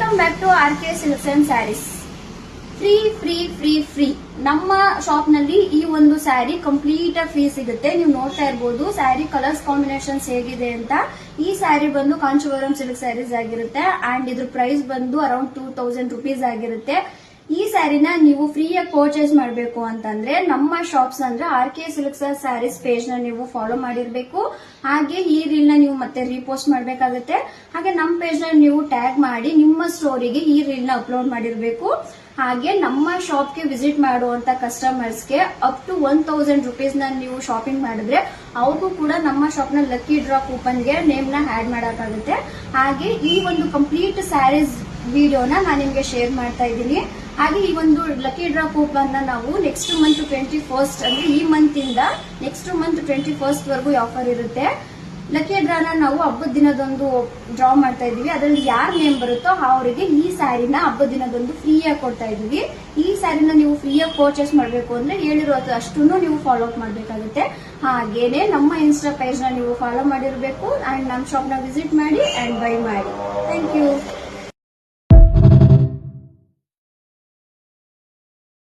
Welcome back to RK Silks and Sarees. Free ನಮ್ಮ shop ನಲ್ಲಿ ಈ ಒಂದು ಸ್ಯಾರಿ ಕಂಪ್ಲೀಟ್ ಫ್ರೀ ಸಿಗುತ್ತೆ. ನೀವು ನೋಡ್ತಾ ಇರಬಹುದು ಸ್ಯಾರಿ ಕಲರ್ಸ್ ಕಾಂಬಿನೇಷನ್ಸ್ ಹೇಗಿದೆ ಅಂತ. ಈ ಸ್ಯಾರಿ ಬಂದು ಕಾಂಚೀವರಂ ಸಿಲ್ಕ್ ಸ್ಯಾರೀಸ್ ಆಗಿರುತ್ತೆ ಅಂಡ್ ಇದ್ರ ಪ್ರೈಸ್ ಬಂದು ಅರೌಂಡ್ 2000 rupees ಆಗಿರುತ್ತೆ. ಈ ಸ್ಯಾರಿನ ನೀವು ಫ್ರೀಯಾಗಿ ಪರ್ಚೇಸ್ ಮಾಡಬೇಕು ಅಂತಂದ್ರೆ ನಮ್ಮ ಶಾಪ್ಸ್ ಅಂದ್ರೆ RK Silks and Sarees page ನ ನೀವು ಫಾಲೋ ಮಾಡಿರ್ಬೇಕು. ಹಾಗೆ ಈ ರೀಲ್ ನ ನೀವು ಮತ್ತೆ ರೀಪೋಸ್ಟ್ ಮಾಡಬೇಕಾಗುತ್ತೆ. ಹಾಗೆ ನಮ್ಮ ಪೇಜ್ ನ ನೀವು ಟ್ಯಾಗ್ ಮಾಡಿ ನಿಮ್ಮ ಸ್ಟೋರಿಗೆ ಈ ರೀಲ್ ನ ಅಪ್ಲೋಡ್ ಮಾಡಿರ್ಬೇಕು. ಹಾಗೆ ನಮ್ಮ ಶಾಪ್ ಗೆ ವಿಸಿಟ್ ಮಾಡುವಂತ ಕಸ್ಟಮರ್ಸ್ ಗೆ ಅಪ್ ಟು 1000 rupees ನ ನೀವು ಶಾಪಿಂಗ್ ಮಾಡಿದ್ರೆ ಅವ್ರಿಗೂ ಕೂಡ ನಮ್ಮ ಶಾಪ್ ನ ಲಕ್ಕಿ ಡ್ರಾ ಕೂಪನ್ ಗೆ ನೇಮ್ ನ ಆಡ್ ಮಾಡಕ್ಕಾಗುತ್ತೆ. ಹಾಗೆ ಈ ಒಂದು ಕಂಪ್ಲೀಟ್ ಸ್ಯಾರೀಸ್ ವಿಡಿಯೋನ ನಾನು ನಿಮ್ಗೆ ಶೇರ್ ಮಾಡ್ತಾ ಇದ್ದೀನಿ. ಹಾಗೆ ಈ ಒಂದು ಲಕ್ಕಿ ಡ್ರಾ ಕೂಪನ್ ನ ನಾವು ನೆಕ್ಸ್ಟ್ ಮಂತ್ 21st ಅಂದ್ರೆ ಈ ಮಂತ್ ಇಂದ ನೆಕ್ಸ್ಟ್ ಮಂತ್ 21st ವರೆಗೂ ಆಫರ್ ಇರುತ್ತೆ. ಲಕ್ಕಿ ಡ್ರಾನ ನಾವು ಹಬ್ಬದ ದಿನದೊಂದು ಡ್ರಾ ಮಾಡ್ತಾ ಇದೀವಿ. ಅದ್ರಲ್ಲಿ ಯಾರ್ ನೇಮ್ ಬರುತ್ತೋ ಅವರಿಗೆ ಈ ಸ್ಯಾರಿನ ಹಬ್ಬದ ದಿನದೊಂದು ಫ್ರೀ ಆಗಿ ಕೊಡ್ತಾ ಇದೀವಿ. ಈ ಸ್ಯಾರಿನ ನೀವು ಫ್ರೀ ಆಗಿ ಪರ್ಚೇಸ್ ಮಾಡಬೇಕು ಅಂದ್ರೆ ಹೇಳಿರೋದು ಅಷ್ಟನ್ನು ನೀವು ಫಾಲೋ ಅಪ್ ಮಾಡಬೇಕಾಗುತ್ತೆ. ಹಾಗೇನೆ ನಮ್ಮ ಇನ್ಸ್ಟಾ ಪೇಜ್ ನ ನೀವು ಫಾಲೋ ಮಾಡಿರ್ಬೇಕು ಅಂಡ್ ನಮ್ಮ ಶಾಪ್ ನ ವಿಸಿಟ್ ಮಾಡಿ ಅಂಡ್ ಬೈ ಮಾಡಿ.